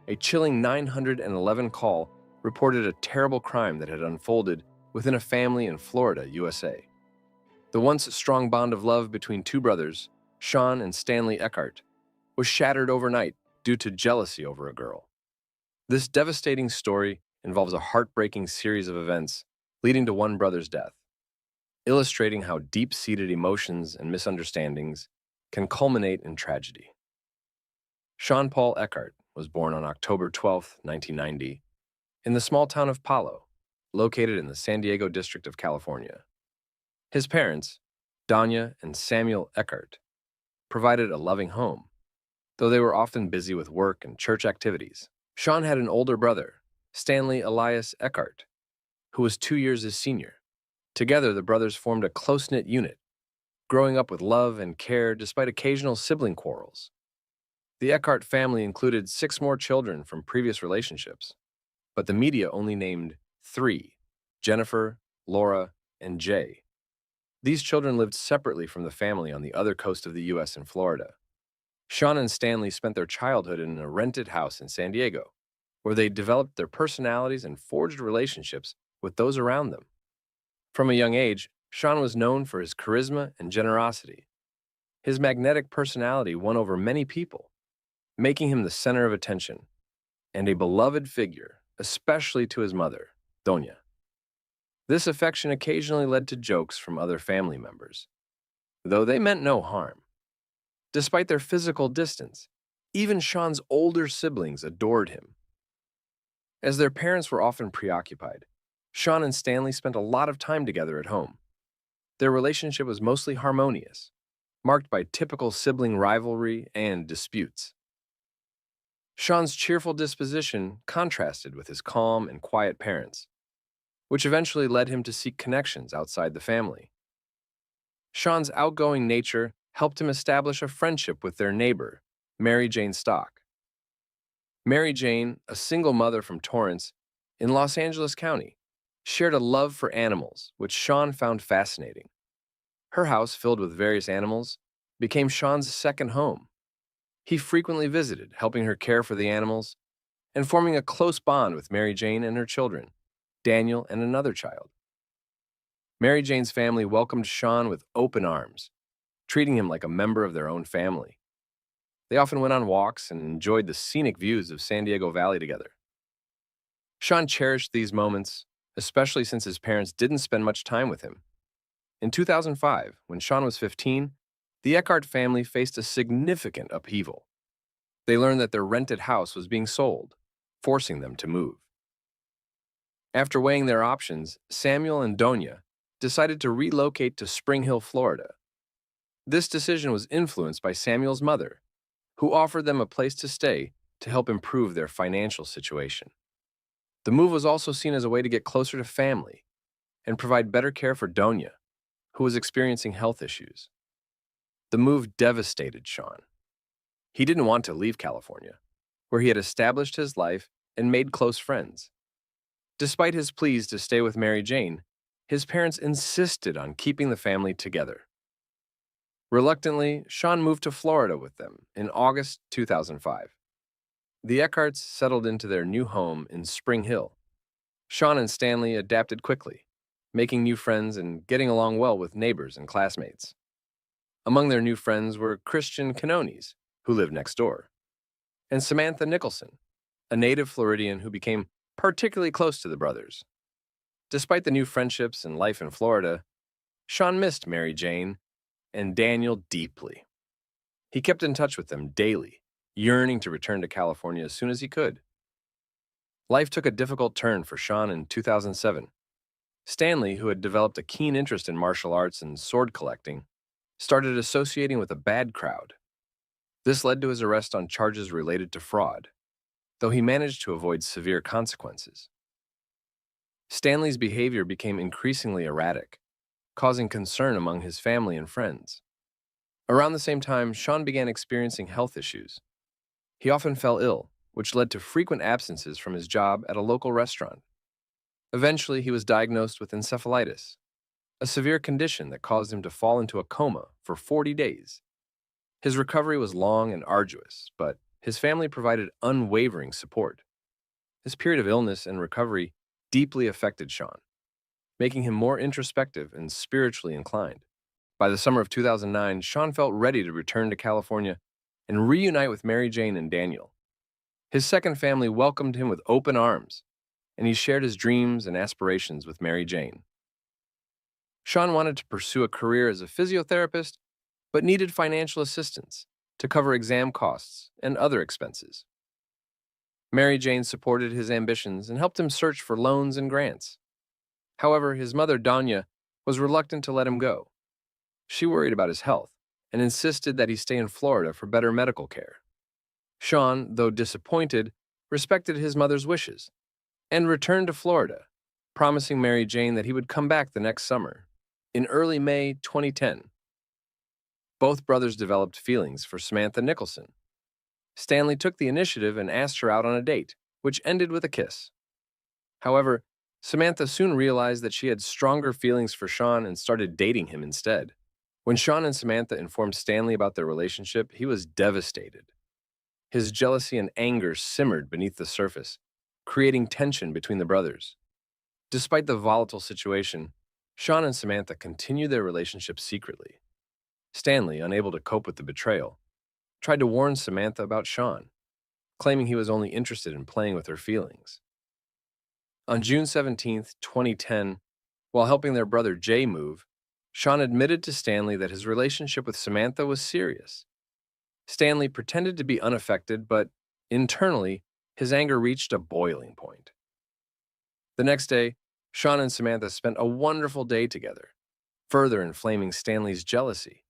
A chilling 911 call reported a terrible crime that had unfolded within a family in Florida, USA. The once strong bond of love between two brothers, Sean and Stanley Eckart, was shattered overnight due to jealousy over a girl. This devastating story involves a heartbreaking series of events leading to one brother's death, illustrating how deep-seated emotions and misunderstandings can culminate in tragedy. Sean Paul Eckart was born on October 12, 1990, in the small town of Palo, located in the San Diego district of California. His parents, Danya and Samuel Eckart, provided a loving home, though they were often busy with work and church activities. Sean had an older brother, Stanley Elias Eckart, who was 2 years his senior. Together, the brothers formed a close-knit unit, growing up with love and care despite occasional sibling quarrels. The Eckart family included 6 more children from previous relationships, but the media only named 3, Jennifer, Laura, and Jay. These children lived separately from the family on the other coast of the U.S. in Florida. Sean and Stanley spent their childhood in a rented house in San Diego, where they developed their personalities and forged relationships with those around them. From a young age, Sean was known for his charisma and generosity. His magnetic personality won over many people, making him the center of attention and a beloved figure, especially to his mother, Doña. This affection occasionally led to jokes from other family members, though they meant no harm. Despite their physical distance, even Sean's older siblings adored him. As their parents were often preoccupied, Sean and Stanley spent a lot of time together at home. Their relationship was mostly harmonious, marked by typical sibling rivalry and disputes. Sean's cheerful disposition contrasted with his calm and quiet parents, which eventually led him to seek connections outside the family. Sean's outgoing nature helped him establish a friendship with their neighbor, Mary Jane Stock. Mary Jane, a single mother from Torrance, in Los Angeles County, shared a love for animals, which Sean found fascinating. Her house, filled with various animals, became Sean's second home. He frequently visited, helping her care for the animals, and forming a close bond with Mary Jane and her children, Daniel and another child. Mary Jane's family welcomed Sean with open arms, treating him like a member of their own family. They often went on walks and enjoyed the scenic views of San Diego Valley together. Sean cherished these moments, especially since his parents didn't spend much time with him. In 2005, when Sean was 15, the Eckart family faced a significant upheaval. They learned that their rented house was being sold, forcing them to move. After weighing their options, Samuel and Doña decided to relocate to Spring Hill, Florida. This decision was influenced by Samuel's mother, who offered them a place to stay to help improve their financial situation. The move was also seen as a way to get closer to family and provide better care for Doña, who was experiencing health issues. The move devastated Sean. He didn't want to leave California, where he had established his life and made close friends. Despite his pleas to stay with Mary Jane, his parents insisted on keeping the family together. Reluctantly, Sean moved to Florida with them in August 2005. The Eckarts settled into their new home in Spring Hill. Sean and Stanley adapted quickly, making new friends and getting along well with neighbors and classmates. Among their new friends were Christian Canones, who lived next door, and Samantha Nicholson, a native Floridian who became particularly close to the brothers. Despite the new friendships and life in Florida, Sean missed Mary Jane and Daniel deeply. He kept in touch with them daily, yearning to return to California as soon as he could. Life took a difficult turn for Sean in 2007. Stanley, who had developed a keen interest in martial arts and sword collecting, started associating with a bad crowd. This led to his arrest on charges related to fraud, though he managed to avoid severe consequences. Stanley's behavior became increasingly erratic, causing concern among his family and friends. Around the same time, Sean began experiencing health issues. He often fell ill, which led to frequent absences from his job at a local restaurant. Eventually, he was diagnosed with encephalitis, a severe condition that caused him to fall into a coma for 40 days. His recovery was long and arduous, but his family provided unwavering support. His period of illness and recovery deeply affected Sean, making him more introspective and spiritually inclined. By the summer of 2009, Sean felt ready to return to California and reunite with Mary Jane and Daniel. His second family welcomed him with open arms, and he shared his dreams and aspirations with Mary Jane. Sean wanted to pursue a career as a physiotherapist, but needed financial assistance to cover exam costs and other expenses. Mary Jane supported his ambitions and helped him search for loans and grants. However, his mother, Danya, was reluctant to let him go. She worried about his health and insisted that he stay in Florida for better medical care. Sean, though disappointed, respected his mother's wishes and returned to Florida, promising Mary Jane that he would come back the next summer. In early May 2010, both brothers developed feelings for Samantha Nicholson. Stanley took the initiative and asked her out on a date, which ended with a kiss. However, Samantha soon realized that she had stronger feelings for Sean and started dating him instead. When Sean and Samantha informed Stanley about their relationship, he was devastated. His jealousy and anger simmered beneath the surface, creating tension between the brothers. Despite the volatile situation, Sean and Samantha continued their relationship secretly. Stanley, unable to cope with the betrayal, tried to warn Samantha about Sean, claiming he was only interested in playing with her feelings. On June 17, 2010, while helping their brother Jay move, Sean admitted to Stanley that his relationship with Samantha was serious. Stanley pretended to be unaffected, but internally, his anger reached a boiling point. The next day, Sean and Samantha spent a wonderful day together, further inflaming Stanley's jealousy.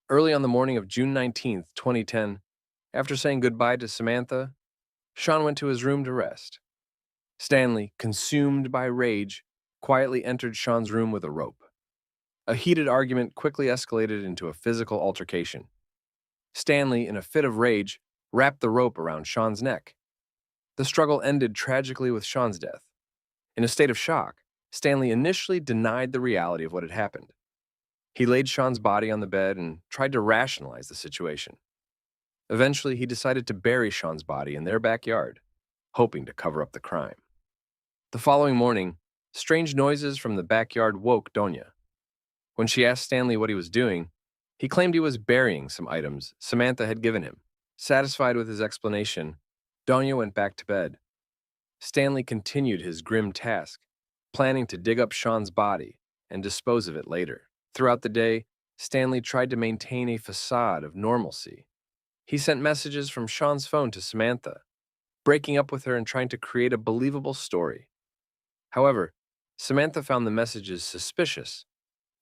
Early on the morning of June 19, 2010, after saying goodbye to Samantha, Sean went to his room to rest. Stanley, consumed by rage, quietly entered Sean's room with a rope. A heated argument quickly escalated into a physical altercation. Stanley, in a fit of rage, wrapped the rope around Sean's neck. The struggle ended tragically with Sean's death. In a state of shock, Stanley initially denied the reality of what had happened. He laid Sean's body on the bed and tried to rationalize the situation. Eventually, he decided to bury Sean's body in their backyard, hoping to cover up the crime. The following morning, strange noises from the backyard woke Donya. When she asked Stanley what he was doing, he claimed he was burying some items Samantha had given him. Satisfied with his explanation, Donya went back to bed. Stanley continued his grim task, planning to dig up Sean's body and dispose of it later. Throughout the day, Stanley tried to maintain a facade of normalcy. He sent messages from Sean's phone to Samantha, breaking up with her and trying to create a believable story. However, Samantha found the messages suspicious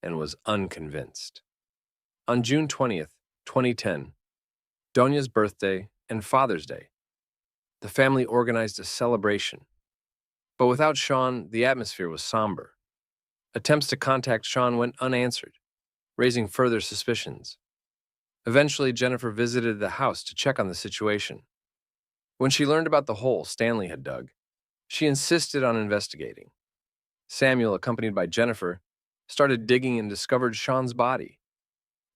and was unconvinced. On June 20th, 2010, Donya's birthday and Father's Day, the family organized a celebration. But without Sean, the atmosphere was somber. Attempts to contact Sean went unanswered, raising further suspicions. Eventually, Jennifer visited the house to check on the situation. When she learned about the hole Stanley had dug, she insisted on investigating. Samuel, accompanied by Jennifer, started digging and discovered Sean's body.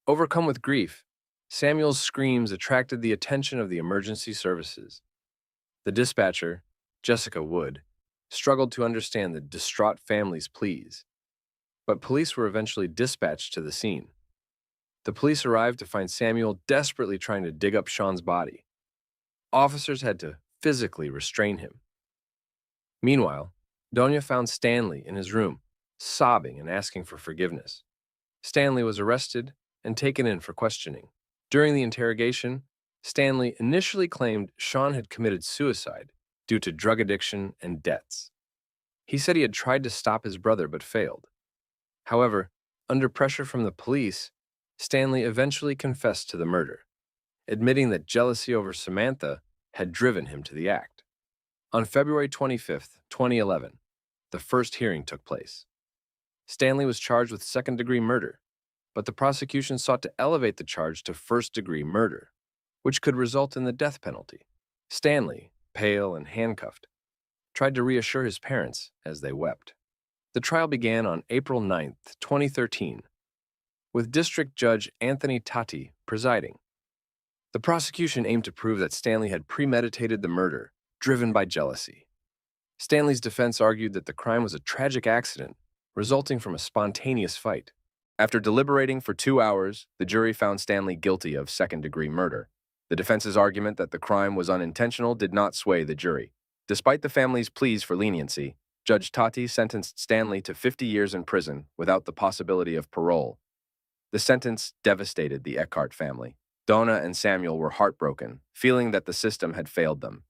Overcome with grief, Samuel's screams attracted the attention of the emergency services. The dispatcher, Jessica Wood, struggled to understand the distraught family's pleas, but police were eventually dispatched to the scene. The police arrived to find Samuel desperately trying to dig up Sean's body. Officers had to physically restrain him. Meanwhile, Donya found Stanley in his room, sobbing and asking for forgiveness. Stanley was arrested and taken in for questioning. During the interrogation, Stanley initially claimed Sean had committed suicide due to drug addiction and debts. He said he had tried to stop his brother but failed. However, under pressure from the police, Stanley eventually confessed to the murder, admitting that jealousy over Samantha had driven him to the act. On February 25, 2011, the first hearing took place. Stanley was charged with second-degree murder, but the prosecution sought to elevate the charge to first-degree murder, which could result in the death penalty. Stanley, pale and handcuffed, tried to reassure his parents as they wept. The trial began on April 9, 2013, with District Judge Anthony Tati presiding. The prosecution aimed to prove that Stanley had premeditated the murder, driven by jealousy. Stanley's defense argued that the crime was a tragic accident, resulting from a spontaneous fight. After deliberating for 2 hours, the jury found Stanley guilty of second-degree murder. The defense's argument that the crime was unintentional did not sway the jury. Despite the family's pleas for leniency, Judge Tati sentenced Stanley to 50 years in prison without the possibility of parole. The sentence devastated the Eckart family. Donna and Samuel were heartbroken, feeling that the system had failed them.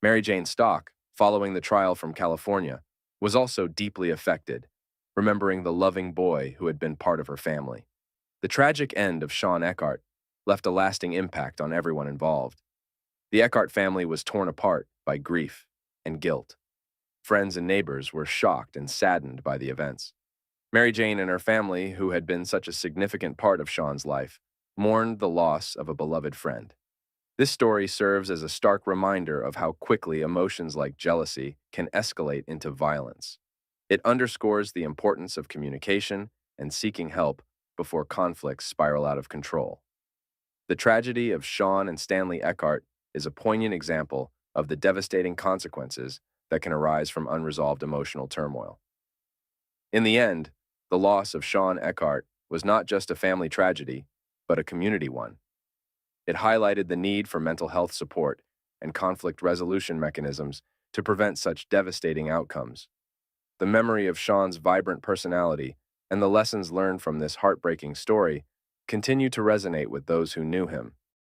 Mary Jane Stock, following the trial from California, was also deeply affected, remembering the loving boy who had been part of her family. The tragic end of Sean Eckart left a lasting impact on everyone involved. The Eckart family was torn apart by grief and guilt. Friends and neighbors were shocked and saddened by the events. Mary Jane and her family, who had been such a significant part of Sean's life, mourned the loss of a beloved friend. This story serves as a stark reminder of how quickly emotions like jealousy can escalate into violence. It underscores the importance of communication and seeking help before conflicts spiral out of control. The tragedy of Sean and Stanley Eckart is a poignant example of the devastating consequences that can arise from unresolved emotional turmoil. In the end, the loss of Sean Eckart was not just a family tragedy, but a community one. It highlighted the need for mental health support and conflict resolution mechanisms to prevent such devastating outcomes. The memory of Sean's vibrant personality and the lessons learned from this heartbreaking story continue to resonate with those who knew him.